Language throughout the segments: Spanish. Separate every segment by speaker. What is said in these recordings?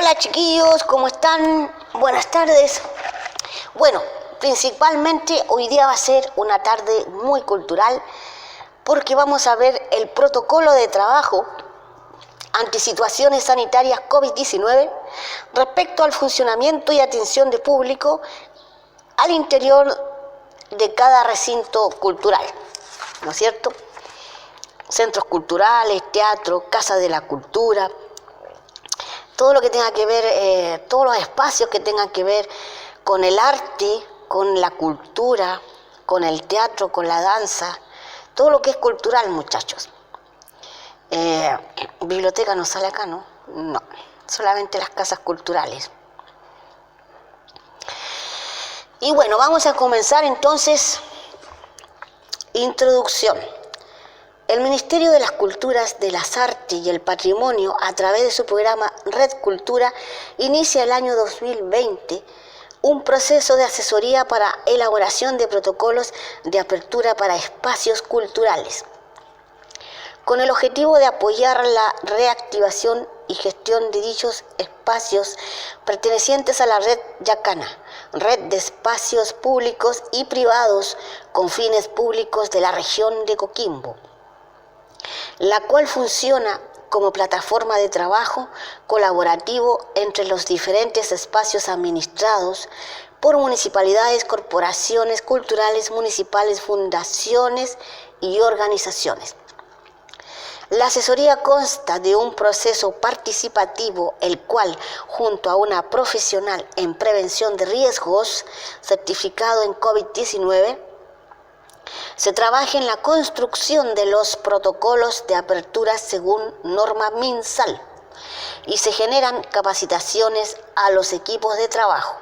Speaker 1: Hola chiquillos, ¿cómo están? Buenas tardes. Bueno, principalmente hoy día va a ser una tarde muy cultural porque vamos a ver el protocolo de trabajo ante situaciones sanitarias COVID-19 respecto al funcionamiento y atención de público al interior de cada recinto cultural, ¿no es cierto? Centros culturales, teatro, casa de la cultura, todo lo que tenga que ver, todos los espacios que tengan que ver con el arte, con la cultura, con el teatro, con la danza, todo lo que es cultural, muchachos. Biblioteca no sale acá, ¿no? No, solamente las casas culturales. Y bueno, vamos a comenzar entonces. Introducción. El Ministerio de las Culturas, de las Artes y el Patrimonio, a través de su programa Red Cultura, inicia el año 2020 un proceso de asesoría para elaboración de protocolos de apertura para espacios culturales, con el objetivo de apoyar la reactivación y gestión de dichos espacios pertenecientes a la red Yacana, red de espacios públicos y privados con fines públicos de la región de Coquimbo, la cual funciona como plataforma de trabajo colaborativo entre los diferentes espacios administrados por municipalidades, corporaciones culturales municipales, fundaciones y organizaciones. La asesoría consta de un proceso participativo, el cual, junto a una profesional en prevención de riesgos, certificado en COVID-19, se trabaja en la construcción de los protocolos de apertura según norma MinSal y se generan capacitaciones a los equipos de trabajo,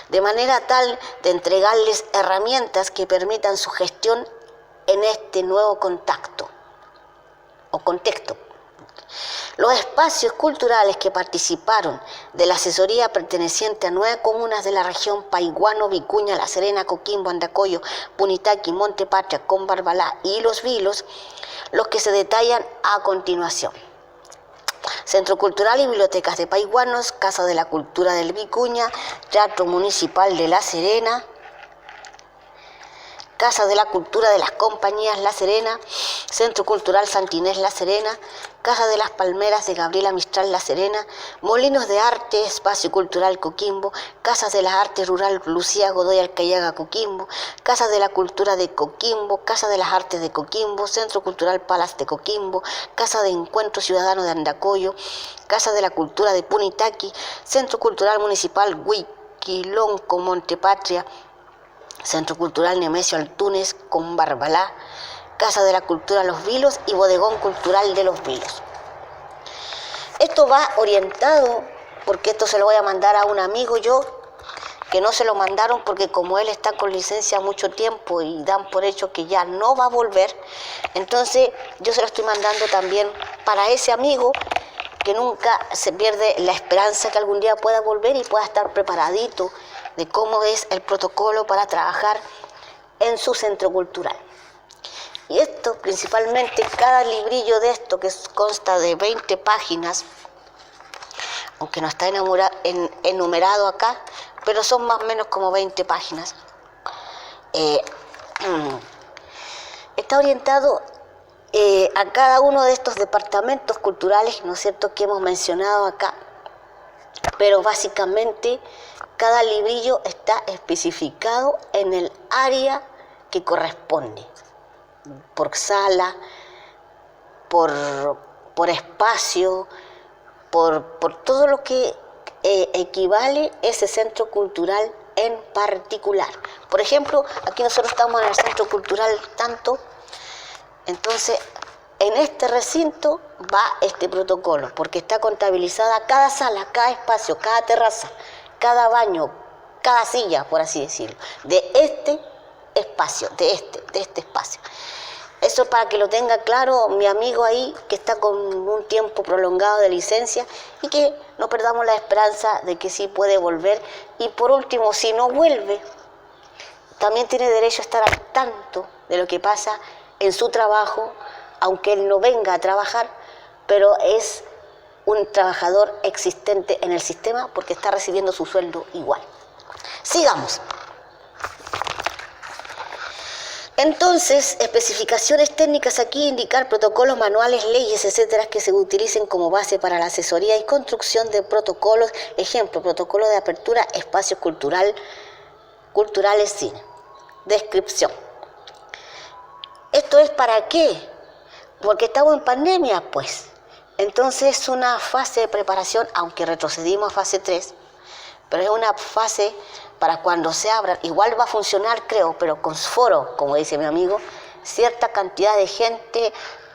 Speaker 1: de manera tal de entregarles herramientas que permitan su gestión en este nuevo contexto. Los espacios culturales que participaron de la asesoría perteneciente a 9 comunas de la región: Paiguano, Vicuña, La Serena, Coquimbo, Andacollo, Punitaqui, Monte Patria, Combarbalá y Los Vilos, los que se detallan a continuación. Centro Cultural y Bibliotecas de Paiguanos, Casa de la Cultura del Vicuña, Teatro Municipal de La Serena, Casa de la Cultura de las Compañías La Serena, Centro Cultural Santinés La Serena, Casa de las Palmeras de Gabriela Mistral La Serena, Molinos de Arte, Espacio Cultural Coquimbo, Casas de las Artes Rural Lucía Godoy Alcayaga Coquimbo, Casa de la Cultura de Coquimbo, Casa de las Artes de Coquimbo, Centro Cultural Palas de Coquimbo, Casa de Encuentro Ciudadano de Andacollo, Casa de la Cultura de Punitaqui, Centro Cultural Municipal Huiquilonco Montepatria, Centro Cultural Nemesio Altúnez con Barbalá, Casa de la Cultura Los Vilos y Bodegón Cultural de Los Vilos. Esto va orientado, porque esto se lo voy a mandar a un amigo yo, que no se lo mandaron porque como él está con licencia mucho tiempo y dan por hecho que ya no va a volver, entonces yo se lo estoy mandando también para ese amigo que nunca se pierde la esperanza que algún día pueda volver y pueda estar preparadito de cómo es el protocolo para trabajar en su centro cultural. Y esto, principalmente, cada librillo de esto, que consta de 20 páginas, aunque no está enumerado acá, pero son más o menos como 20 páginas, está orientado a cada uno de estos departamentos culturales, ¿no es cierto?, que hemos mencionado acá, pero básicamente cada librillo está especificado en el área que corresponde, por sala, por espacio, por todo lo que equivale ese centro cultural en particular. Por ejemplo, aquí nosotros estamos en el centro cultural tanto, entonces en este recinto va este protocolo, porque está contabilizada cada sala, cada espacio, cada terraza, cada baño, cada silla, por así decirlo, de este espacio, de este espacio. Eso para que lo tenga claro mi amigo ahí, que está con un tiempo prolongado de licencia, y que no perdamos la esperanza de que sí puede volver. Y por último, si no vuelve, también tiene derecho a estar al tanto de lo que pasa en su trabajo, aunque él no venga a trabajar, pero es un trabajador existente en el sistema porque está recibiendo su sueldo igual. Sigamos. Entonces, especificaciones técnicas aquí, indicar protocolos, manuales, leyes, etcétera, que se utilicen como base para la asesoría y construcción de protocolos. Ejemplo, protocolo de apertura, espacios culturales, cine. Descripción. ¿Esto es para qué? Porque estamos en pandemia, pues. Entonces es una fase de preparación, aunque retrocedimos a fase 3, pero es una fase para cuando se abra. Igual va a funcionar, creo, pero con foro, como dice mi amigo, cierta cantidad de gente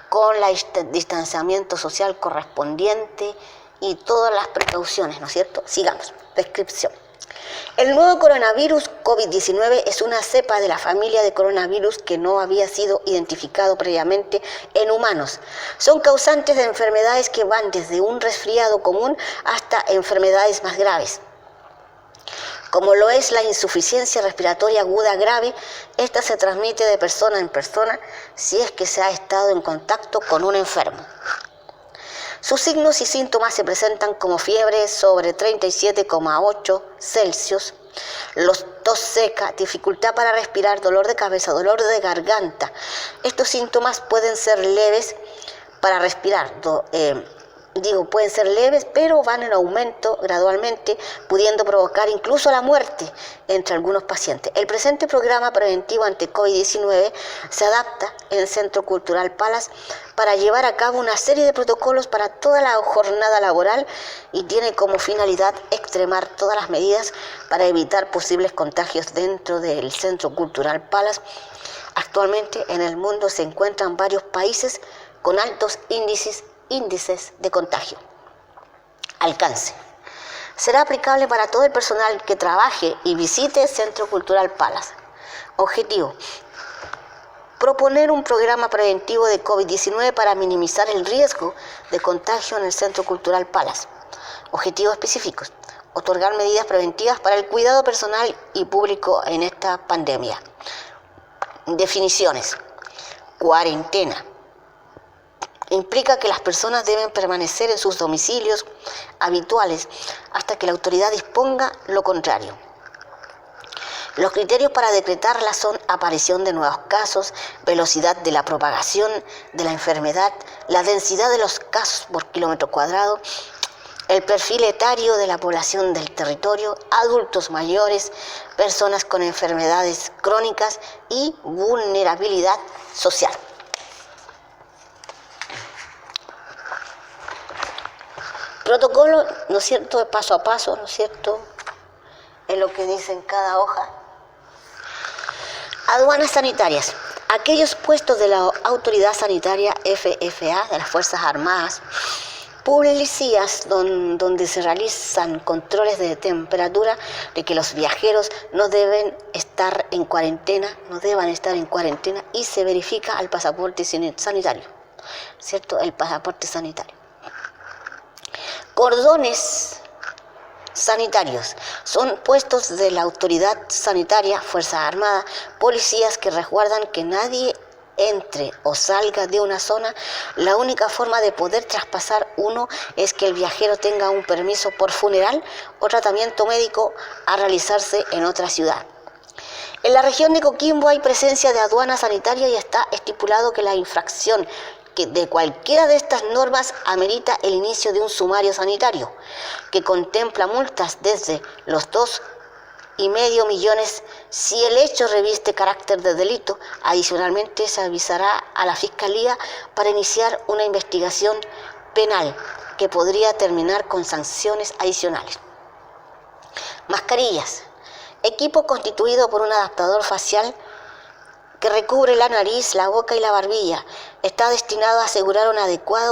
Speaker 1: con el distanciamiento social correspondiente y todas las precauciones, ¿no es cierto? Sigamos. Descripción. El nuevo coronavirus COVID-19 es una cepa de la familia de coronavirus que no había sido identificado previamente en humanos. Son causantes de enfermedades que van desde un resfriado común hasta enfermedades más graves, como lo es la insuficiencia respiratoria aguda grave. Esta se transmite de persona en persona si es que se ha estado en contacto con un enfermo. Sus signos y síntomas se presentan como fiebre sobre 37,8 Celsius, tos seca, dificultad para respirar, dolor de cabeza, dolor de garganta. Estos síntomas pueden ser leves para respirar, pueden ser leves, pero van en aumento gradualmente, pudiendo provocar incluso la muerte entre algunos pacientes. El presente programa preventivo ante COVID-19 se adapta en el Centro Cultural Palace para llevar a cabo una serie de protocolos para toda la jornada laboral y tiene como finalidad extremar todas las medidas para evitar posibles contagios dentro del Centro Cultural Palace. Actualmente en el mundo se encuentran varios países con altos índices de contagio. Alcance. Será aplicable para todo el personal que trabaje y visite Centro Cultural Palace. Objetivo. Proponer un programa preventivo de COVID-19 para minimizar el riesgo de contagio en el Centro Cultural Palace. Objetivos específicos. Otorgar medidas preventivas para el cuidado personal y público en esta pandemia. Definiciones. Cuarentena. Implica que las personas deben permanecer en sus domicilios habituales hasta que la autoridad disponga lo contrario. Los criterios para decretarla son aparición de nuevos casos, velocidad de la propagación de la enfermedad, la densidad de los casos por kilómetro cuadrado, el perfil etario de la población del territorio, adultos mayores, personas con enfermedades crónicas y vulnerabilidad social. Protocolo, ¿no es cierto?, paso a paso, ¿no es cierto?, es lo que dice en cada hoja. Aduanas sanitarias. Aquellos puestos de la autoridad sanitaria FFA, de las Fuerzas Armadas, policías donde se realizan controles de temperatura, de que los viajeros no deben estar en cuarentena, y se verifica el pasaporte sanitario, ¿cierto?, el pasaporte sanitario. Cordones sanitarios. Son puestos de la autoridad sanitaria, Fuerzas Armadas, policías que resguardan que nadie entre o salga de una zona. La única forma de poder traspasar uno es que el viajero tenga un permiso por funeral o tratamiento médico a realizarse en otra ciudad. En la región de Coquimbo hay presencia de aduana sanitaria y está estipulado que la infracción de cualquiera de estas normas amerita el inicio de un sumario sanitario que contempla multas desde los 2,5 millones si el hecho reviste carácter de delito. Adicionalmente se avisará a la Fiscalía para iniciar una investigación penal que podría terminar con sanciones adicionales. Mascarillas. Equipo constituido por un adaptador facial que recubre la nariz, la boca y la barbilla. Está destinado a asegurar una adecuada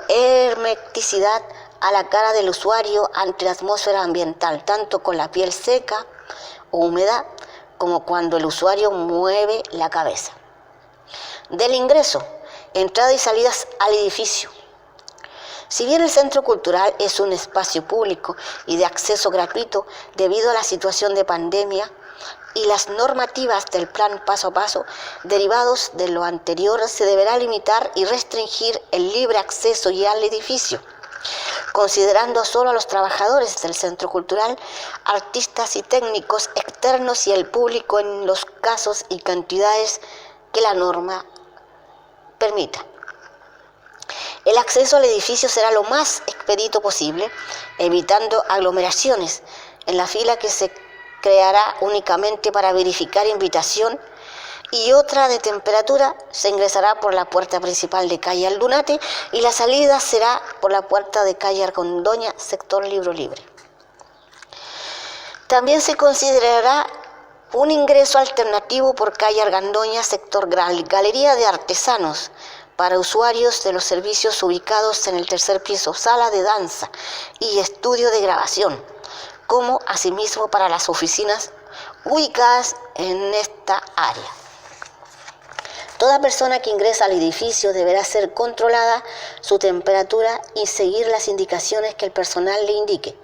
Speaker 1: hermeticidad a la cara del usuario ante la atmósfera ambiental, tanto con la piel seca o húmeda como cuando el usuario mueve la cabeza. Del ingreso, entrada y salidas al edificio. Si bien el Centro Cultural es un espacio público y de acceso gratuito, debido a la situación de pandemia, y las normativas del plan paso a paso derivados de lo anterior, se deberá limitar y restringir el libre acceso y al edificio, considerando solo a los trabajadores del centro cultural, artistas y técnicos externos y el público en los casos y cantidades que la norma permita. El acceso al edificio será lo más expedito posible, evitando aglomeraciones en la fila que se creará únicamente para verificar invitación, y otra de temperatura. Se ingresará por la puerta principal de calle Aldunate y la salida será por la puerta de calle Arcondoña, sector Libro Libre. También se considerará un ingreso alternativo por calle Argandoña, sector Galería de Artesanos, para usuarios de los servicios ubicados en el tercer piso, sala de danza y estudio de grabación, como asimismo para las oficinas ubicadas en esta área. Toda persona que ingresa al edificio deberá ser controlada su temperatura y seguir las indicaciones que el personal le indique.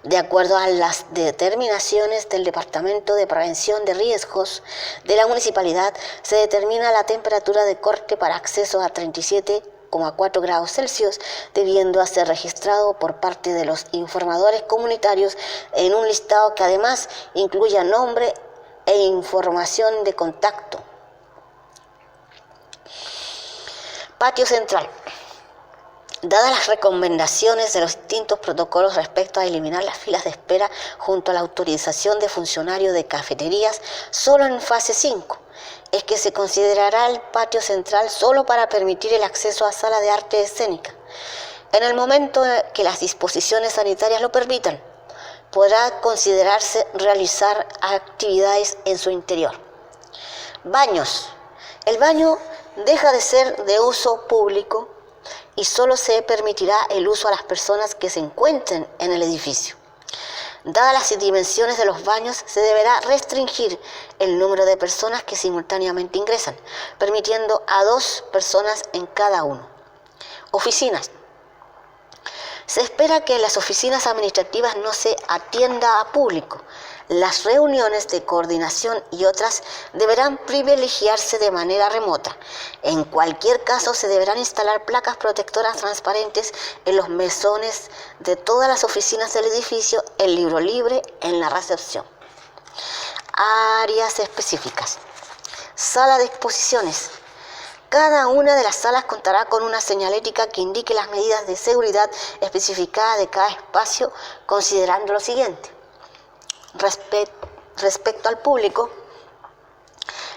Speaker 1: De acuerdo a las determinaciones del Departamento de Prevención de Riesgos de la Municipalidad, se determina la temperatura de corte para acceso a 37,4 grados Celsius, debiendo ser registrado por parte de los informadores comunitarios en un listado que además incluya nombre e información de contacto. Patio central. Dadas las recomendaciones de los distintos protocolos respecto a eliminar las filas de espera junto a la autorización de funcionarios de cafeterías, solo en fase 5 es que se considerará el patio central solo para permitir el acceso a sala de arte escénica. En el momento que las disposiciones sanitarias lo permitan, podrá considerarse realizar actividades en su interior. Baños. El baño deja de ser de uso público y solo se permitirá el uso a las personas que se encuentren en el edificio. Dadas las dimensiones de los baños, se deberá restringir el número de personas que simultáneamente ingresan, permitiendo a 2 personas en cada uno. Oficinas. Se espera que en las oficinas administrativas no se atienda a público. Las reuniones de coordinación y otras deberán privilegiarse de manera remota. En cualquier caso, se deberán instalar placas protectoras transparentes en los mesones de todas las oficinas del edificio, el libro libre en la recepción. Áreas específicas. Sala de exposiciones. Cada una de las salas contará con una señalética que indique las medidas de seguridad especificadas de cada espacio, considerando lo siguiente. Respecto al público,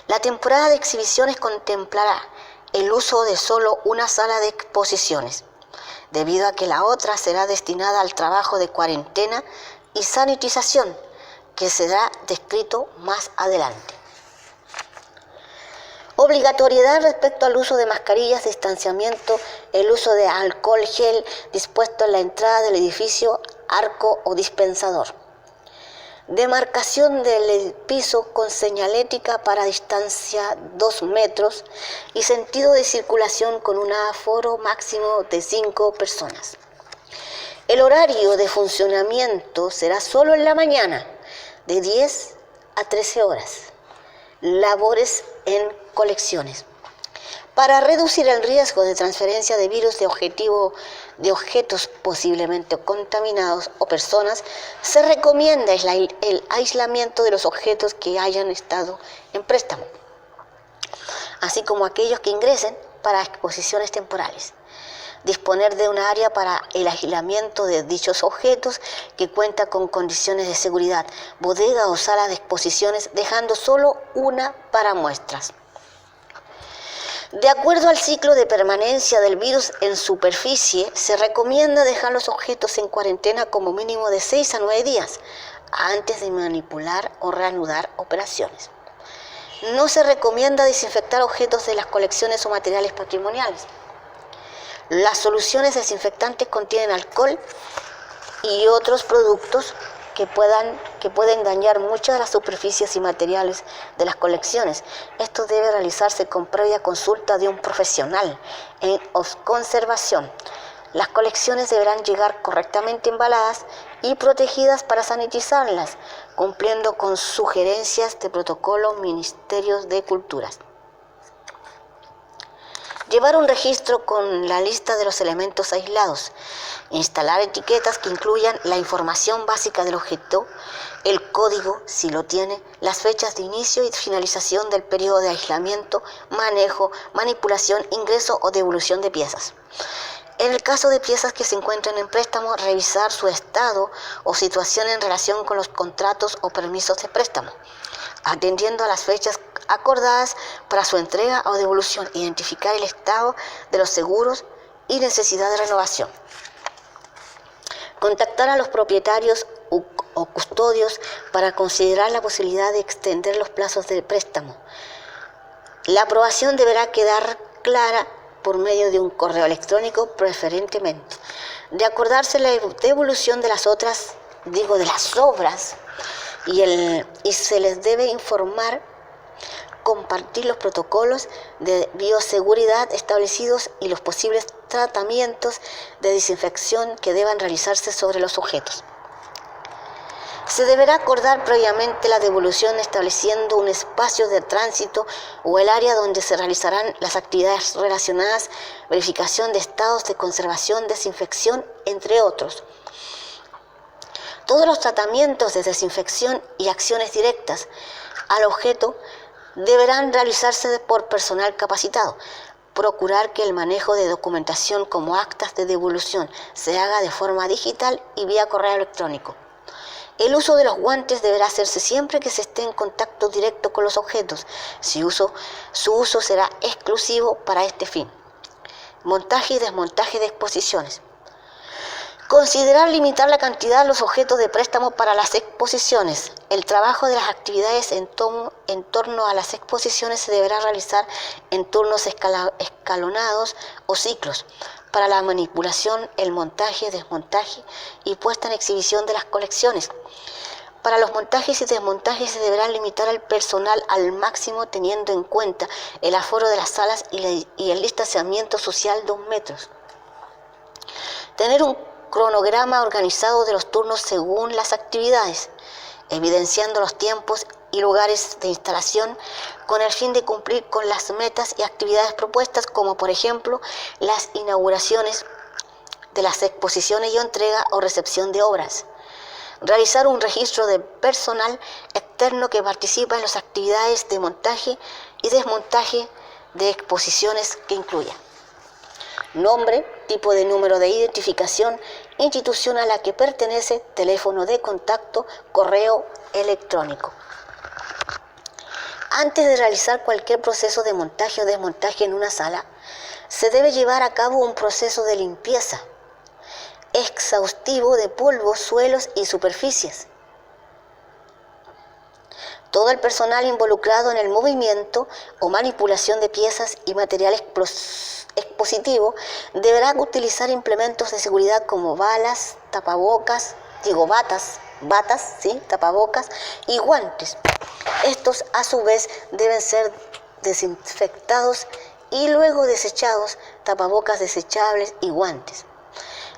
Speaker 1: la temporada de exhibiciones contemplará el uso de solo una sala de exposiciones, debido a que la otra será destinada al trabajo de cuarentena y sanitización, que será descrito más adelante. Obligatoriedad respecto al uso de mascarillas, distanciamiento, el uso de alcohol gel dispuesto en la entrada del edificio, arco o dispensador. Demarcación del piso con señalética para distancia 2 metros y sentido de circulación con un aforo máximo de 5 personas. El horario de funcionamiento será solo en la mañana, de 10 a 13 horas. Labores en colecciones. Para reducir el riesgo de transferencia de virus de objetos posiblemente contaminados o personas, se recomienda el aislamiento de los objetos que hayan estado en préstamo, así como aquellos que ingresen para exposiciones temporales. Disponer de un área para el aislamiento de dichos objetos que cuenta con condiciones de seguridad, bodega o sala de exposiciones, dejando solo una para muestras. De acuerdo al ciclo de permanencia del virus en superficie, se recomienda dejar los objetos en cuarentena como mínimo de 6 a 9 días antes de manipular o reanudar operaciones. No se recomienda desinfectar objetos de las colecciones o materiales patrimoniales. Las soluciones desinfectantes contienen alcohol y otros productos que pueden dañar muchas de las superficies y materiales de las colecciones. Esto debe realizarse con previa consulta de un profesional en conservación. Las colecciones deberán llegar correctamente embaladas y protegidas para sanitizarlas, cumpliendo con sugerencias de protocolo Ministerios de Culturas. Llevar un registro con la lista de los elementos aislados. Instalar etiquetas que incluyan la información básica del objeto, el código, si lo tiene, las fechas de inicio y finalización del periodo de aislamiento, manejo, manipulación, ingreso o devolución de piezas. En el caso de piezas que se encuentren en préstamo, revisar su estado o situación en relación con los contratos o permisos de préstamo, atendiendo a las fechas acordadas para su entrega o devolución, identificar el estado de los seguros y necesidad de renovación. Contactar a los propietarios o custodios para considerar la posibilidad de extender los plazos del préstamo. La aprobación deberá quedar clara por medio de un correo electrónico preferentemente. De acordarse la devolución de las obras y se les debe informar, compartir los protocolos de bioseguridad establecidos y los posibles tratamientos de desinfección que deban realizarse sobre los objetos. Se deberá acordar previamente la devolución estableciendo un espacio de tránsito o el área donde se realizarán las actividades relacionadas, verificación de estados de conservación, desinfección, entre otros. Todos los tratamientos de desinfección y acciones directas al objeto deberán realizarse por personal capacitado. Procurar que el manejo de documentación como actas de devolución se haga de forma digital y vía correo electrónico. El uso de los guantes deberá hacerse siempre que se esté en contacto directo con los objetos. Su uso será exclusivo para este fin. Montaje y desmontaje de exposiciones. Considerar limitar la cantidad de los objetos de préstamo para las exposiciones. El trabajo de las actividades en torno a las exposiciones se deberá realizar en turnos escalonados o ciclos para la manipulación, el montaje, desmontaje y puesta en exhibición de las colecciones. Para los montajes y desmontajes se deberá limitar al personal al máximo teniendo en cuenta el aforo de las salas y el distanciamiento social de 2 metros. Tener un cronograma organizado de los turnos según las actividades, evidenciando los tiempos y lugares de instalación con el fin de cumplir con las metas y actividades propuestas, como por ejemplo las inauguraciones de las exposiciones y entrega o recepción de obras. Realizar un registro de personal externo que participa en las actividades de montaje y desmontaje de exposiciones que incluya nombre, tipo de número de identificación, institución a la que pertenece, teléfono de contacto, correo electrónico. Antes de realizar cualquier proceso de montaje o desmontaje en una sala, se debe llevar a cabo un proceso de limpieza exhaustivo de polvos, suelos y superficies. Todo el personal involucrado en el movimiento o manipulación de piezas y material expositivo deberá utilizar implementos de seguridad como batas, tapabocas y guantes. Estos a su vez deben ser desinfectados y luego desechados, tapabocas desechables y guantes,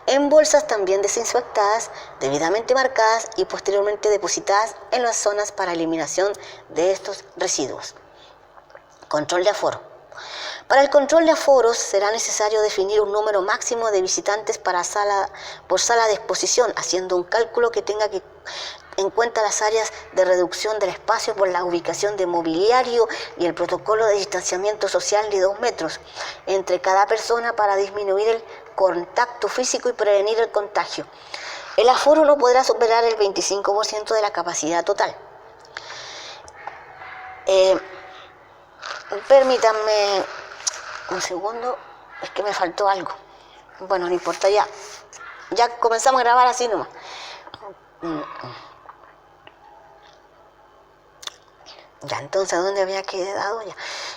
Speaker 1: en bolsas también desinfectadas, debidamente marcadas y posteriormente depositadas en las zonas para eliminación de estos residuos. Control de aforo. Para el control de aforos será necesario definir un número máximo de visitantes por sala de exposición, haciendo un cálculo que tenga en cuenta las áreas de reducción del espacio por la ubicación de mobiliario y el protocolo de distanciamiento social de 2 metros entre cada persona para disminuir el contacto físico y prevenir el contagio. El aforo no podrá superar el 25% de la capacidad total. Permítanme un segundo, es que me faltó algo. Bueno, no importa, ya comenzamos a grabar así nomás. Ya, entonces, ¿a dónde había quedado? Ya.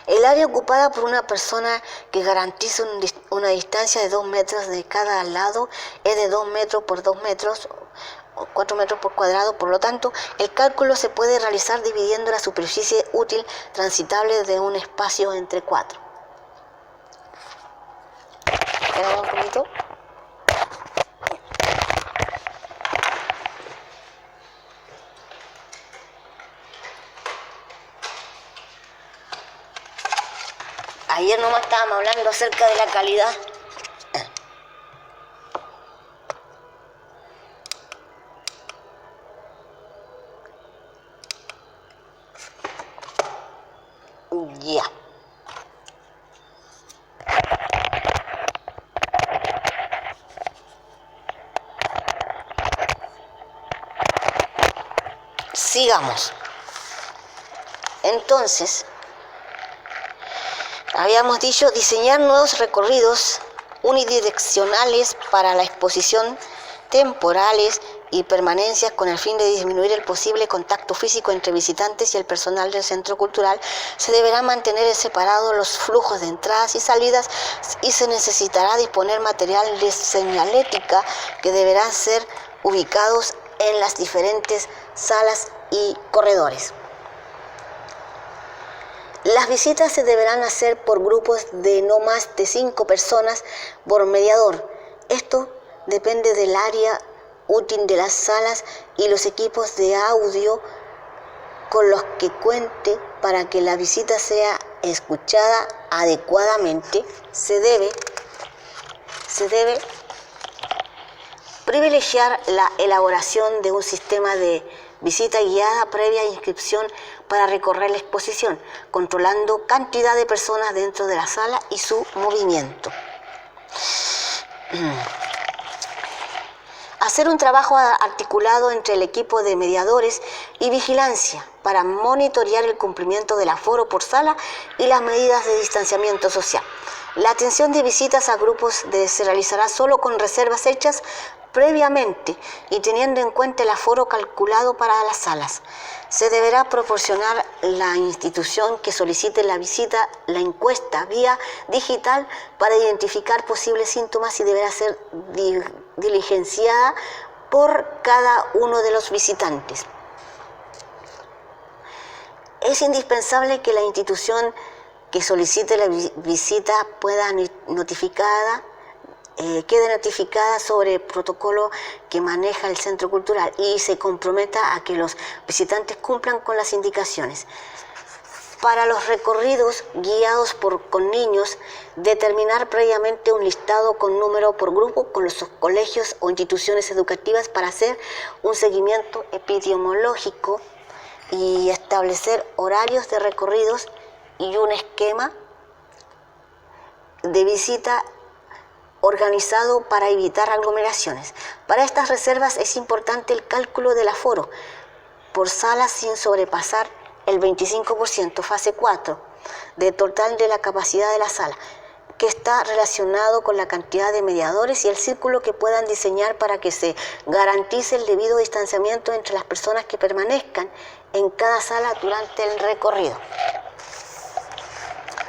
Speaker 1: El área ocupada por una persona que garantice una distancia de 2 metros de cada lado es de 2 metros por 2 metros, o 4 metros por cuadrado. Por lo tanto, el cálculo se puede realizar dividiendo la superficie útil transitable de un espacio entre 4. Espera un poquito. Ayer nomás estábamos hablando acerca de la calidad. Ya. Sigamos. Entonces, habíamos dicho diseñar nuevos recorridos unidireccionales para la exposición, temporales y permanencias con el fin de disminuir el posible contacto físico entre visitantes y el personal del centro cultural. Se deberán mantener separados los flujos de entradas y salidas y se necesitará disponer material de señalética que deberán ser ubicados en las diferentes salas y corredores. Las visitas se deberán hacer por grupos de no más de 5 personas por mediador. Esto depende del área útil de las salas y los equipos de audio con los que cuente. Para que la visita sea escuchada adecuadamente, se debe privilegiar la elaboración de un sistema de visita guiada previa inscripción para recorrer la exposición, controlando cantidad de personas dentro de la sala y su movimiento. Hacer un trabajo articulado entre el equipo de mediadores y vigilancia para monitorear el cumplimiento del aforo por sala y las medidas de distanciamiento social. La atención de visitas a grupos se realizará solo con reservas hechas previamente y teniendo en cuenta el aforo calculado para las salas. Se deberá proporcionar la institución que solicite la visita la encuesta vía digital para identificar posibles síntomas y deberá ser diligenciada por cada uno de los visitantes. Es indispensable que la institución que solicite la visita pueda quede notificada sobre el protocolo que maneja el centro cultural y se comprometa a que los visitantes cumplan con las indicaciones. Para los recorridos guiados con niños, determinar previamente un listado con número por grupo con los colegios o instituciones educativas para hacer un seguimiento epidemiológico y establecer horarios de recorridos y un esquema de visita organizado para evitar aglomeraciones. Para estas reservas es importante el cálculo del aforo por sala sin sobrepasar el 25%, fase 4, del total de la capacidad de la sala, que está relacionado con la cantidad de mediadores y el círculo que puedan diseñar para que se garantice el debido distanciamiento entre las personas que permanezcan en cada sala durante el recorrido.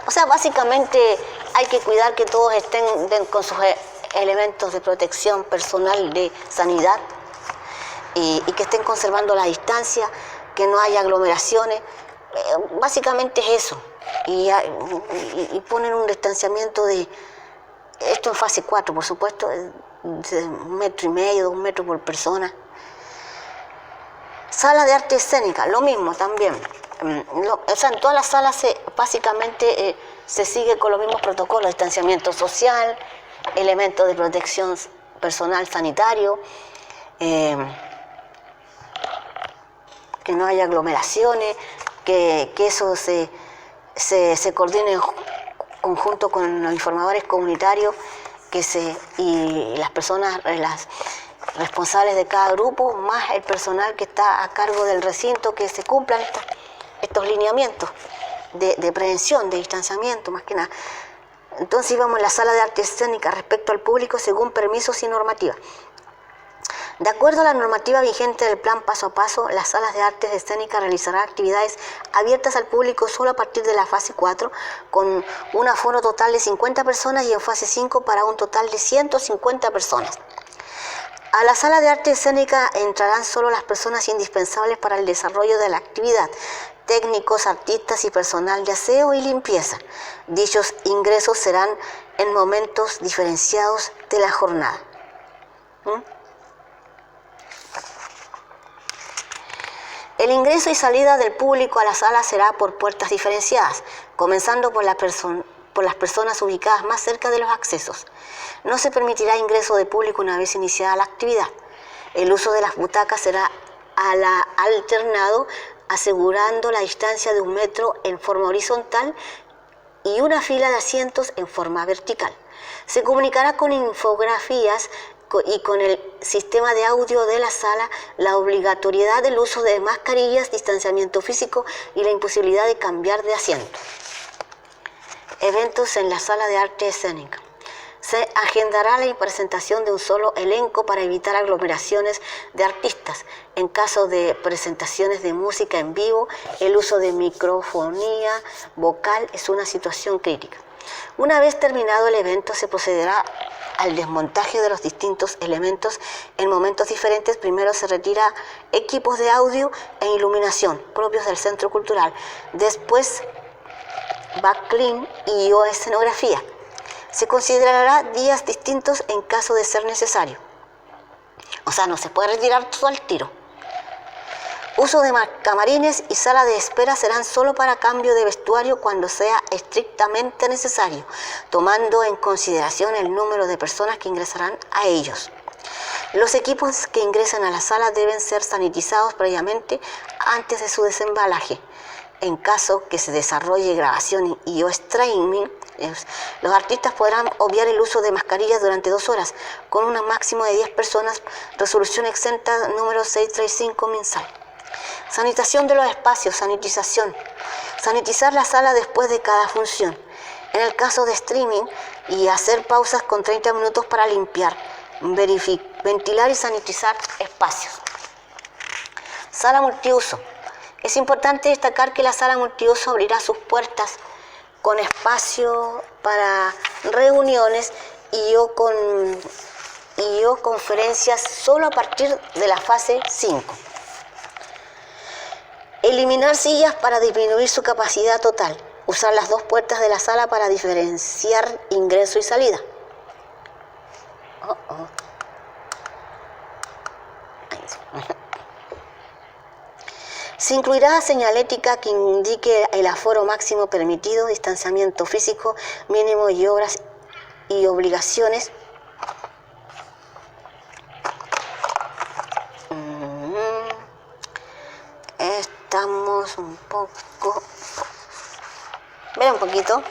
Speaker 1: O sea, básicamente hay que cuidar que todos estén con sus elementos de protección personal de sanidad y que estén conservando la distancia, que no haya aglomeraciones. Básicamente es eso. Y ponen un distanciamiento de, esto en fase 4, por supuesto, de 1,5 metros, 2 metros por persona. Sala de arte escénica, lo mismo también. O sea, en todas las salas básicamente se sigue con los mismos protocolos: distanciamiento social, elementos de protección personal sanitario, que no haya aglomeraciones, que eso se coordine en conjunto con los informadores comunitarios y las personas, las responsables de cada grupo, más el personal que está a cargo del recinto, que se cumplan estos lineamientos de prevención, de distanciamiento, más que nada. Entonces íbamos en la sala de arte escénica respecto al público según permisos y normativas. De acuerdo a la normativa vigente del plan paso a paso, las salas de artes escénicas realizarán actividades abiertas al público solo a partir de la fase 4, con un aforo total de 50 personas y en fase 5 para un total de 150 personas. A la sala de arte escénica entrarán solo las personas indispensables para el desarrollo de la actividad: técnicos, artistas y personal de aseo y limpieza. Dichos ingresos serán en momentos diferenciados de la jornada. El ingreso y salida del público a la sala será por puertas diferenciadas, comenzando por por las personas ubicadas más cerca de los accesos. No se permitirá ingreso de público una vez iniciada la actividad. El uso de las butacas será alternado, asegurando la distancia de 1 metro en forma horizontal y una fila de asientos en forma vertical. Se comunicará con infografías y con el sistema de audio de la sala la obligatoriedad del uso de mascarillas, distanciamiento físico y la imposibilidad de cambiar de asiento. Eventos en la sala de arte escénica. Se agendará la presentación de un solo elenco para evitar aglomeraciones de artistas. En caso de presentaciones de música en vivo, el uso de microfonía vocal es una situación crítica. Una vez terminado el evento, se procederá al desmontaje de los distintos elementos en momentos diferentes. Primero se retira equipos de audio e iluminación propios del centro cultural. Después, backclean y o escenografía. Se considerará días distintos en caso de ser necesario. O sea, no se puede retirar todo al tiro. Uso de camarines y sala de espera serán solo para cambio de vestuario cuando sea estrictamente necesario, tomando en consideración el número de personas que ingresarán a ellos. Los equipos que ingresan a la sala deben ser sanitizados previamente antes de su desembalaje. En caso que se desarrolle grabación y o streaming, los artistas podrán obviar el uso de mascarillas durante 2 horas, con un máximo de 10 personas, resolución exenta número 635 MinSal. Sanitización de los espacios, sanitización. Sanitizar la sala después de cada función. En el caso de streaming, y hacer pausas con 30 minutos para limpiar, ventilar y sanitizar espacios. Sala multiuso. Es importante destacar que la sala multiuso abrirá sus puertas con espacio para reuniones y o conferencias solo a partir de la fase 5. Eliminar sillas para disminuir su capacidad total. Usar las 2 puertas de la sala para diferenciar ingreso y salida. Se incluirá señalética que indique el aforo máximo permitido, distanciamiento físico mínimo y obras y obligaciones. Estamos un poco... Ven un poquito.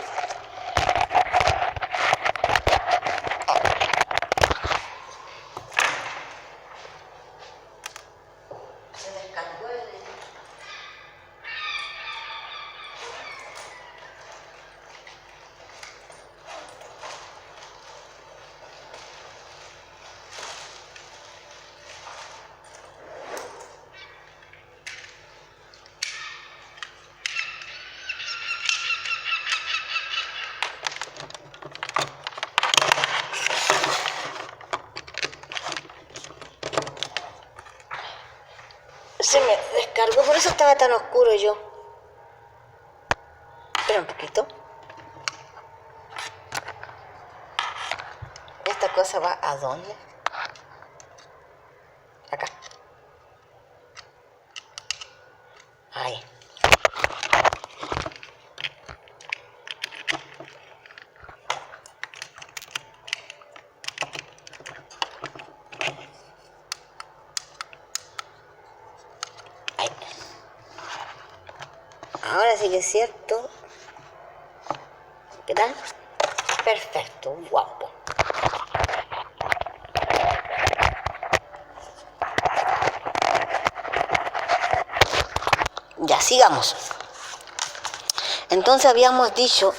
Speaker 1: Se me descargó, por eso estaba tan oscuro yo. Espera un poquito. ¿Esta cosa va a dónde? Acá. Ahí. Ahora sí que es cierto. ¿Qué tal? Perfecto, guapo. Ya, sigamos. Entonces habíamos dicho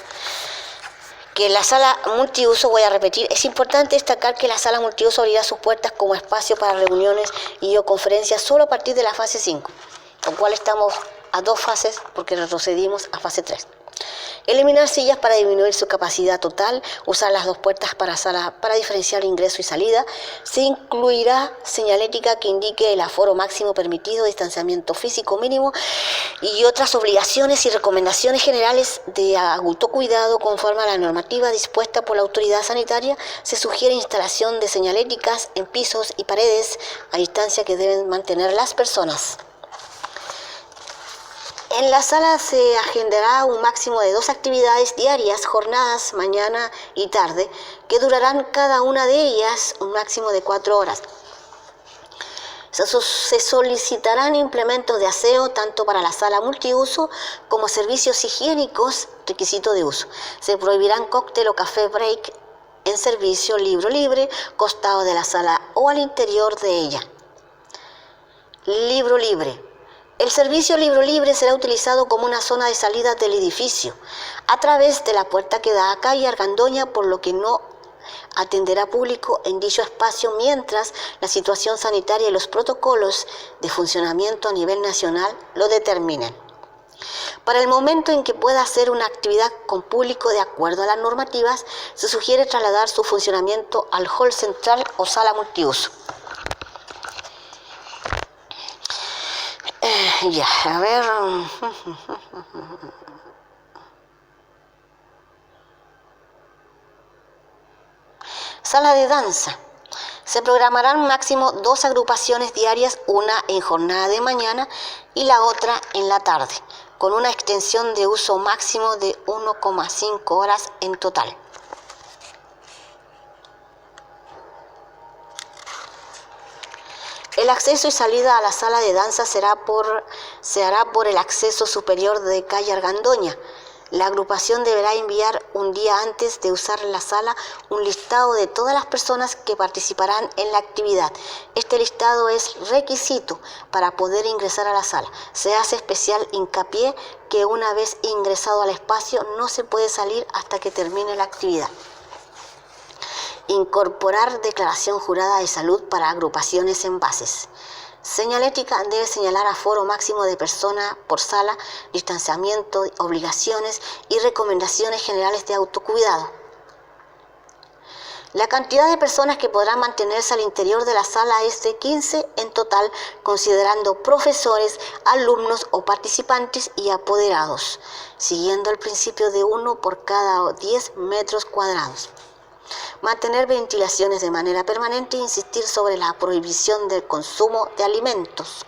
Speaker 1: que la sala multiuso, voy a repetir, es importante destacar que la sala multiuso abrirá sus puertas como espacio para reuniones y o conferencias solo a partir de la fase 5, con cual estamos a 2 fases porque retrocedimos a fase 3. Eliminar sillas para disminuir su capacidad total, usar las 2 puertas para diferenciar ingreso y salida. Se incluirá señalética que indique el aforo máximo permitido, distanciamiento físico mínimo y otras obligaciones y recomendaciones generales de autocuidado conforme a la normativa dispuesta por la autoridad sanitaria. Se sugiere instalación de señaléticas en pisos y paredes a distancia que deben mantener las personas. En la sala se agendará un máximo de 2 actividades diarias, jornadas, mañana y tarde, que durarán cada una de ellas un máximo de 4 horas. Se solicitarán implementos de aseo tanto para la sala multiuso como servicios higiénicos, requisito de uso. Se prohibirán cóctel o café break en servicio, libro libre, costado de la sala o al interior de ella. Libro libre. El servicio libro libre será utilizado como una zona de salida del edificio a través de la puerta que da a calle Argandoña, por lo que no atenderá público en dicho espacio mientras la situación sanitaria y los protocolos de funcionamiento a nivel nacional lo determinen. Para el momento en que pueda hacer una actividad con público de acuerdo a las normativas, se sugiere trasladar su funcionamiento al hall central o sala multiuso. A ver. Sala de danza. Se programarán máximo 2 agrupaciones diarias, una en jornada de mañana y la otra en la tarde, con una extensión de uso máximo de 1,5 horas en total. El acceso y salida a la sala de danza se hará por el acceso superior de calle Argandoña. La agrupación deberá enviar un día antes de usar la sala un listado de todas las personas que participarán en la actividad. Este listado es requisito para poder ingresar a la sala. Se hace especial hincapié que una vez ingresado al espacio no se puede salir hasta que termine la actividad. Incorporar declaración jurada de salud para agrupaciones en bases. Señalética debe señalar aforo máximo de persona por sala, distanciamiento, obligaciones y recomendaciones generales de autocuidado. La cantidad de personas que podrán mantenerse al interior de la sala es de 15 en total, considerando profesores, alumnos o participantes y apoderados, siguiendo el principio de 1 por cada 10 metros cuadrados. Mantener ventilaciones de manera permanente e insistir sobre la prohibición del consumo de alimentos.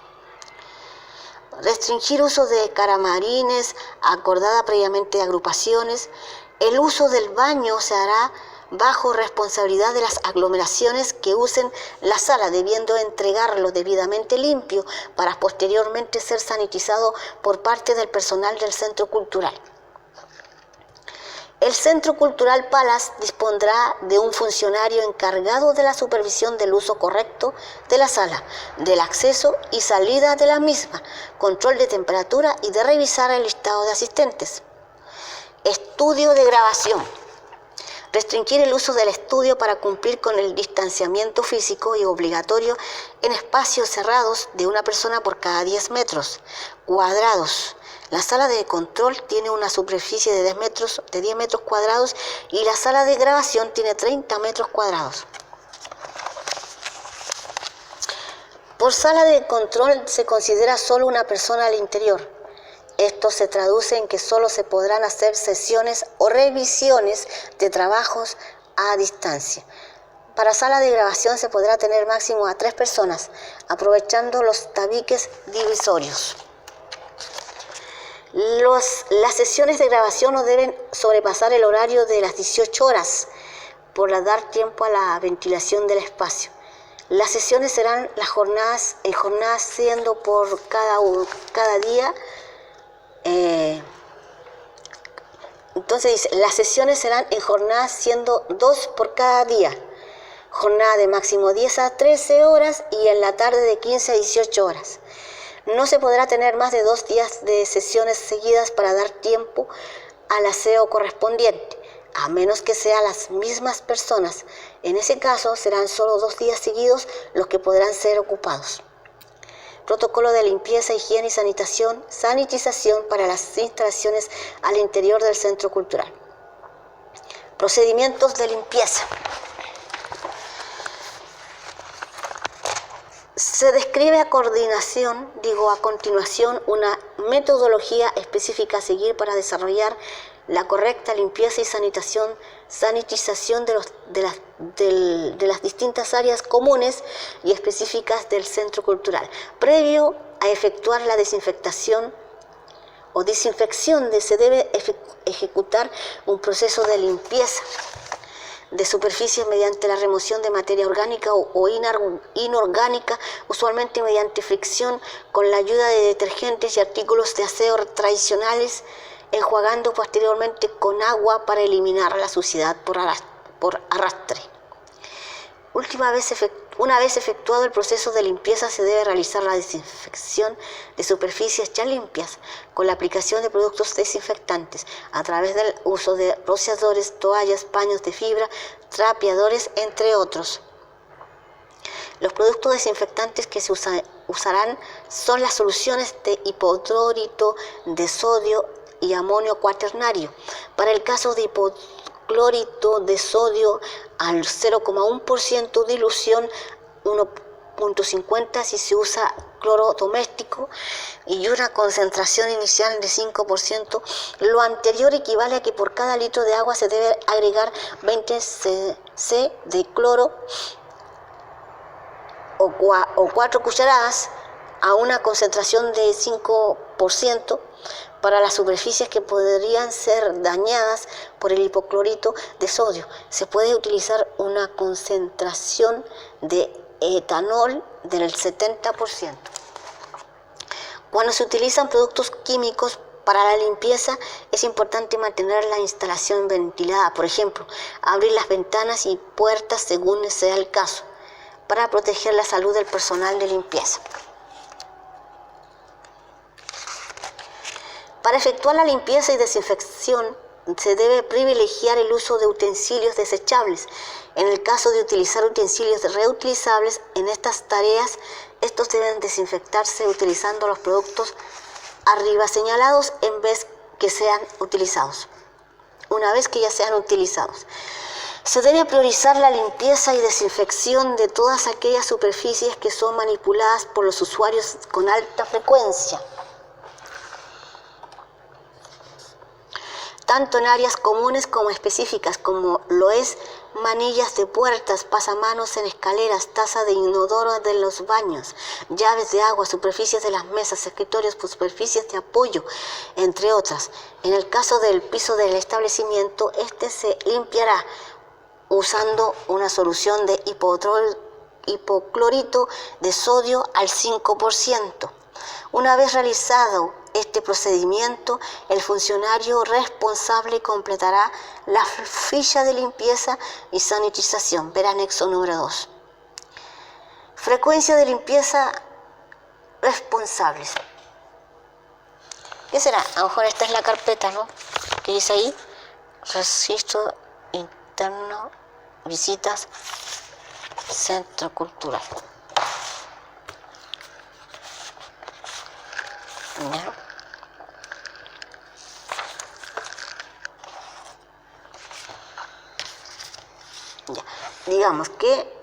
Speaker 1: Restringir uso de caramarines, acordada previamente de agrupaciones. El uso del baño se hará bajo responsabilidad de las aglomeraciones que usen la sala, debiendo entregarlo debidamente limpio para posteriormente ser sanitizado por parte del personal del Centro Cultural. El Centro Cultural Palace dispondrá de un funcionario encargado de la supervisión del uso correcto de la sala, del acceso y salida de la misma, control de temperatura y de revisar el listado de asistentes. Estudio de grabación. Restringir el uso del estudio para cumplir con el distanciamiento físico y obligatorio en espacios cerrados de una persona por cada 10 metros cuadrados. La sala de control tiene una superficie de 10 metros cuadrados y la sala de grabación tiene 30 metros cuadrados. Por sala de control se considera solo una persona al interior. Esto se traduce en que solo se podrán hacer sesiones o revisiones de trabajos a distancia. Para sala de grabación se podrá tener máximo a 3 personas, aprovechando los tabiques divisorios. Las sesiones de grabación no deben sobrepasar el horario de las 18 horas, por dar tiempo a la ventilación del espacio. Las sesiones serán en jornadas siendo por cada día. Entonces dice, las sesiones serán en jornadas siendo 2 por cada día. Jornada de máximo 10 a 13 horas y en la tarde de 15 a 18 horas. No se podrá tener más de 2 días de sesiones seguidas para dar tiempo al aseo correspondiente, a menos que sean las mismas personas. En ese caso serán solo 2 días seguidos los que podrán ser ocupados. Protocolo de limpieza, higiene y sanitización para las instalaciones al interior del Centro Cultural. Procedimientos de limpieza. Se describe a continuación una metodología específica a seguir para desarrollar la correcta limpieza y sanitización de las distintas áreas comunes y específicas del Centro Cultural, previo a efectuar la desinfectación o desinfección se debe ejecutar un proceso de limpieza de superficies mediante la remoción de materia orgánica o inorgánica, usualmente mediante fricción con la ayuda de detergentes y artículos de aseo tradicionales, enjuagando posteriormente con agua para eliminar la suciedad por arrastre. Una vez efectuado el proceso de limpieza, se debe realizar la desinfección de superficies ya limpias con la aplicación de productos desinfectantes a través del uso de rociadores, toallas, paños de fibra, trapeadores, entre otros. Los productos desinfectantes que se usarán son las soluciones de hipoclorito de sodio y amonio cuaternario. Para el caso de hipoclorito de sodio al 0,1% dilución, 1,50 si se usa cloro doméstico y una concentración inicial de 5%. Lo anterior equivale a que por cada litro de agua se debe agregar 20 cc de cloro o 4 cucharadas a una concentración de 5% para las superficies que podrían ser dañadas por el hipoclorito de sodio. Se puede utilizar una concentración de etanol del 70%. Cuando se utilizan productos químicos para la limpieza, es importante mantener la instalación ventilada, por ejemplo, abrir las ventanas y puertas según sea el caso, para proteger la salud del personal de limpieza. Para efectuar la limpieza y desinfección, se debe privilegiar el uso de utensilios desechables. En el caso de utilizar utensilios reutilizables en estas tareas, estos deben desinfectarse utilizando los productos arriba señalados en vez que sean utilizados. Una vez que ya sean utilizados, se debe priorizar la limpieza y desinfección de todas aquellas superficies que son manipuladas por los usuarios con alta frecuencia, tanto en áreas comunes como específicas, como lo es manillas de puertas, pasamanos en escaleras, taza de inodoro de los baños, llaves de agua, superficies de las mesas, escritorios, superficies de apoyo, entre otras. En el caso del piso del establecimiento, este se limpiará usando una solución de hipoclorito de sodio al 5%. Una vez realizado este procedimiento, el funcionario responsable completará la ficha de limpieza y sanitización. Ver anexo número 2. Frecuencia de limpieza responsables. ¿Qué será? A lo mejor esta es la carpeta, ¿no? ¿Qué dice ahí? Registro interno, visitas, centro cultural. ¿Ya? Digamos que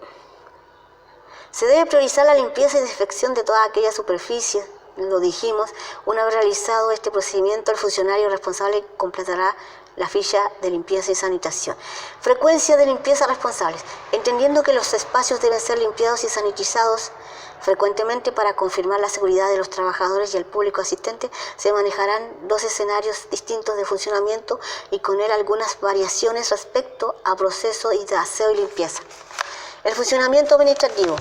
Speaker 1: se debe priorizar la limpieza y desinfección de todas aquellas superficies, lo dijimos. Una vez realizado este procedimiento, el funcionario responsable completará la ficha de limpieza y sanitización. Frecuencia de limpieza responsables. Entendiendo que los espacios deben ser limpiados y sanitizados frecuentemente para confirmar la seguridad de los trabajadores y el público asistente, se manejarán 2 escenarios distintos de funcionamiento y con él algunas variaciones respecto a proceso y de aseo y limpieza. El funcionamiento administrativo.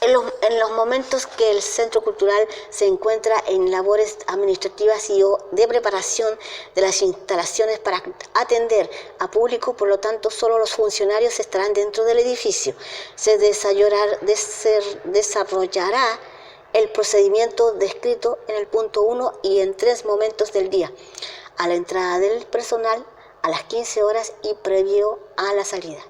Speaker 1: En los momentos que el centro cultural se encuentra en labores administrativas y o de preparación de las instalaciones para atender a público, por lo tanto, solo los funcionarios estarán dentro del edificio. Se desarrollará el procedimiento descrito en el punto 1 y en 3 momentos del día: a la entrada del personal, a las 15 horas y previo a la salida.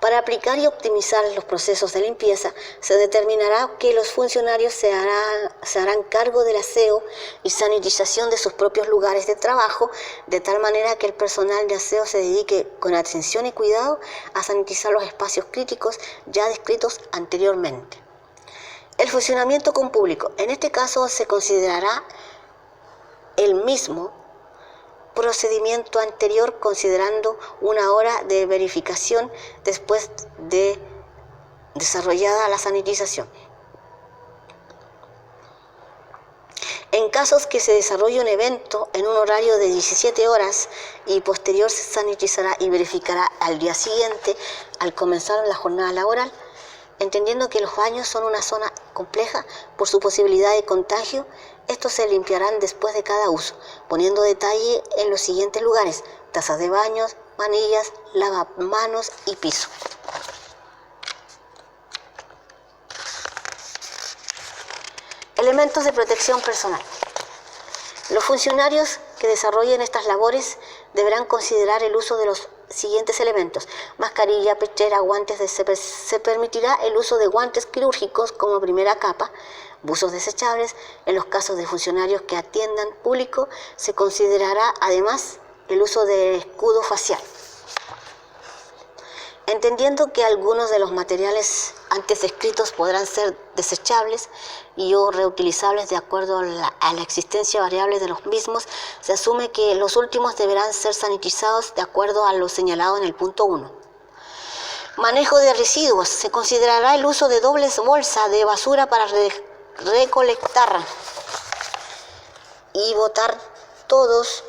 Speaker 1: Para aplicar y optimizar los procesos de limpieza, se determinará que los funcionarios se harán cargo del aseo y sanitización de sus propios lugares de trabajo, de tal manera que el personal de aseo se dedique con atención y cuidado a sanitizar los espacios críticos ya descritos anteriormente. El funcionamiento con público. En este caso se considerará el mismo procedimiento anterior, considerando 1 hora de verificación después de desarrollada la sanitización. En casos que se desarrolle un evento en un horario de 17 horas y posterior se sanitizará y verificará al día siguiente al comenzar la jornada laboral, entendiendo que los baños son una zona compleja por su posibilidad de contagio. Estos se limpiarán después de cada uso, poniendo detalle en los siguientes lugares: tazas de baños, manillas, lavamanos y piso. Elementos de protección personal. Los funcionarios que desarrollen estas labores deberán considerar el uso de los siguientes elementos: mascarilla, pechera, guantes. Se permitirá el uso de guantes quirúrgicos como primera capa, buzos desechables. En los casos de funcionarios que atiendan público, se considerará además el uso de escudo facial. Entendiendo que algunos de los materiales antes descritos podrán ser desechables y o reutilizables de acuerdo a la existencia variable de los mismos, se asume que los últimos deberán ser sanitizados de acuerdo a lo señalado en el punto 1. Manejo de residuos. Se considerará el uso de dobles bolsas de basura para recolectar y botar todos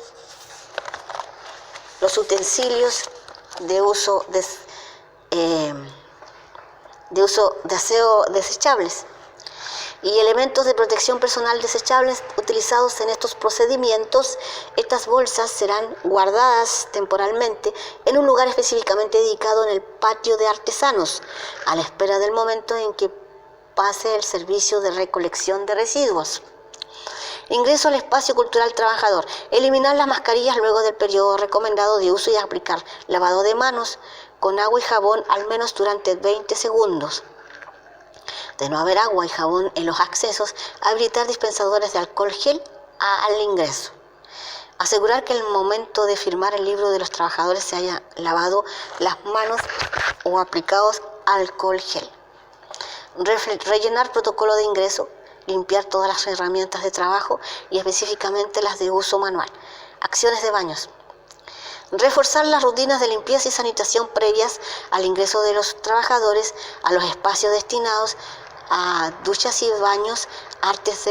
Speaker 1: los utensilios de uso de aseo desechables y elementos de protección personal desechables utilizados en estos procedimientos. Estas bolsas serán guardadas temporalmente en un lugar específicamente dedicado en el patio de artesanos, a la espera del momento en que pase el servicio de recolección de residuos. Ingreso al espacio cultural trabajador. Eliminar las mascarillas luego del periodo recomendado de uso y aplicar lavado de manos con agua y jabón al menos durante 20 segundos. De no haber agua y jabón en los accesos, habilitar dispensadores de alcohol gel al ingreso. Asegurar que en el momento de firmar el libro de los trabajadores se haya lavado las manos o aplicados alcohol gel. Rellenar protocolo de ingreso. Limpiar todas las herramientas de trabajo y específicamente las de uso manual. Acciones de baños. Reforzar las rutinas de limpieza y sanitación previas al ingreso de los trabajadores a los espacios destinados a duchas y baños antes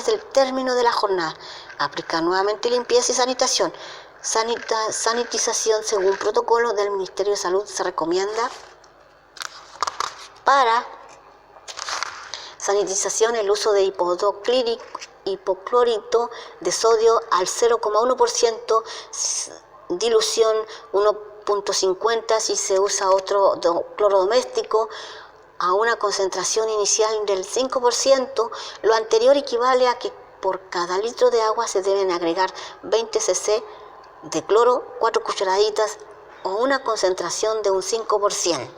Speaker 1: del término de la jornada. Aplicar nuevamente limpieza y sanitación. Sanitización según protocolo del Ministerio de Salud se recomienda para sanitización el uso de hipoclorito de sodio al 0,1%, dilución 1.50 si se usa otro cloro doméstico, a una concentración inicial del 5%. Lo anterior equivale a que por cada litro de agua se deben agregar 20 cc de cloro, 4 cucharaditas o una concentración de un 5%.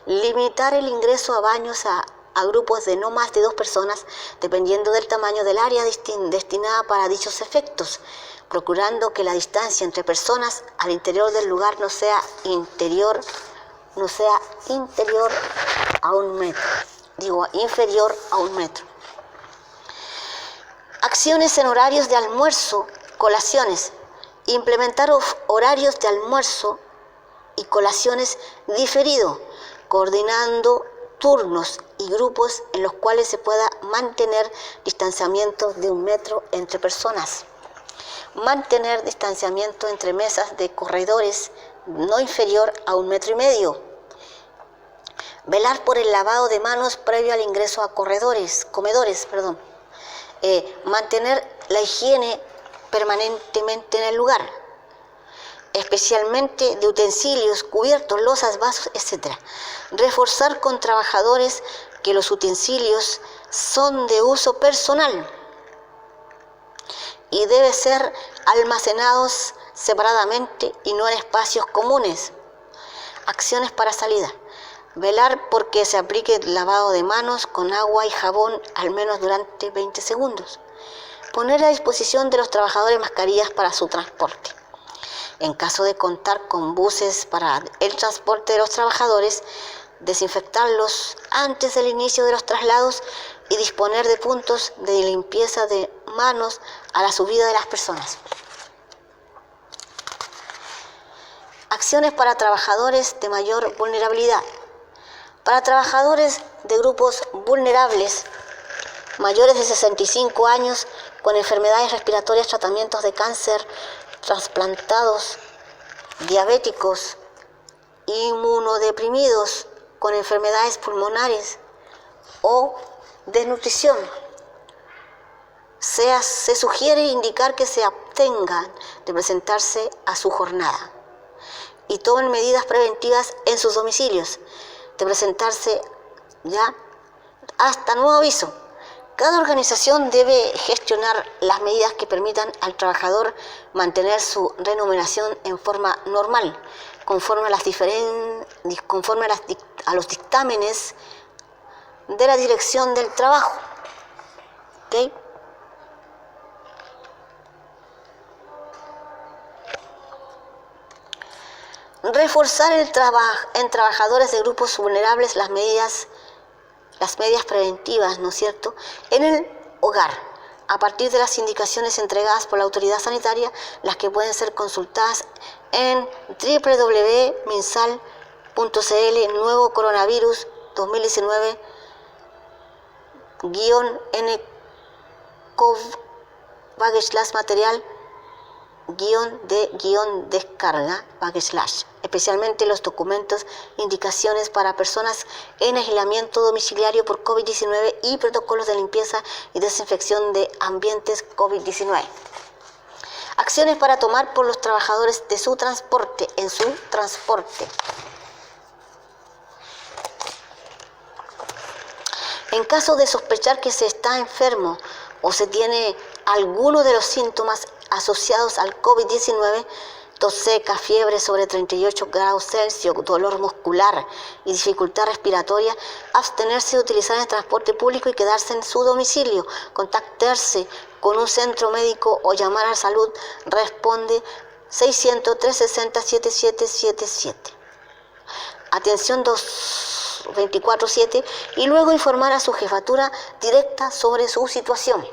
Speaker 1: Limitar el ingreso a baños a grupos de no más de 2 personas, dependiendo del tamaño del área destinada para dichos efectos, procurando que la distancia entre personas al interior del lugar no sea inferior a 1 metro. Acciones en horarios de almuerzo, colaciones. Implementar horarios de almuerzo y colaciones diferido, coordinando turnos y grupos en los cuales se pueda mantener distanciamiento de 1 metro entre personas. Mantener distanciamiento entre mesas de corredores no inferior a 1,5 metros. Velar por el lavado de manos previo al ingreso a comedores. Mantener la higiene permanentemente en el lugar, especialmente de utensilios, cubiertos, losas, vasos, etc. Reforzar con trabajadores que los utensilios son de uso personal y deben ser almacenados separadamente y no en espacios comunes. Acciones para salida. Velar por que se aplique lavado de manos con agua y jabón al menos durante 20 segundos. Poner a disposición de los trabajadores mascarillas para su transporte. En caso de contar con buses para el transporte de los trabajadores, desinfectarlos antes del inicio de los traslados y disponer de puntos de limpieza de manos a la subida de las personas. Acciones para trabajadores de mayor vulnerabilidad. Para trabajadores de grupos vulnerables, mayores de 65 años con enfermedades respiratorias, tratamientos de cáncer, trasplantados, diabéticos, inmunodeprimidos con enfermedades pulmonares o desnutrición. Se sugiere indicar que se abstengan de presentarse a su jornada y tomen medidas preventivas en sus domicilios, de presentarse ya hasta nuevo aviso. Cada organización debe gestionar las medidas que permitan al trabajador mantener su remuneración en forma normal, conforme a los dictámenes de la Dirección del Trabajo. ¿Okay? Reforzar en trabajadores de grupos vulnerables las medidas preventivas, ¿no es cierto?, en el hogar, a partir de las indicaciones entregadas por la autoridad sanitaria, las que pueden ser consultadas en www.minsal.cl, nuevo coronavirus 2019-nCoV/material _de-descarga /, especialmente los documentos, indicaciones para personas en aislamiento domiciliario por COVID-19 y protocolos de limpieza y desinfección de ambientes COVID-19. Acciones para tomar por los trabajadores en su transporte. En caso de sospechar que se está enfermo o se tiene alguno de los síntomas asociados al COVID-19, tos seca, fiebre sobre 38 grados Celsius, dolor muscular y dificultad respiratoria, abstenerse de utilizar el transporte público y quedarse en su domicilio, contactarse con un centro médico o llamar a salud, responde 600-360-7777. Atención 24/7 y luego informar a su jefatura directa sobre su situación.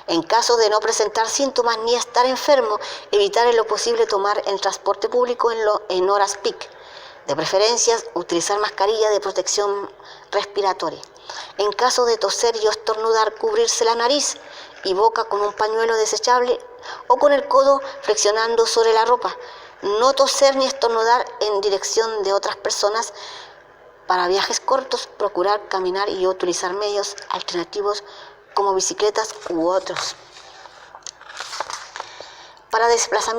Speaker 1: En caso de no presentar síntomas ni estar enfermo, evitar en lo posible tomar el transporte público en horas peak. De preferencia, utilizar mascarilla de protección respiratoria. En caso de toser y estornudar, cubrirse la nariz y boca con un pañuelo desechable o con el codo flexionando sobre la ropa. No toser ni estornudar en dirección de otras personas. Para viajes cortos, procurar caminar y utilizar medios alternativos como bicicletas u otros. Para desplazamiento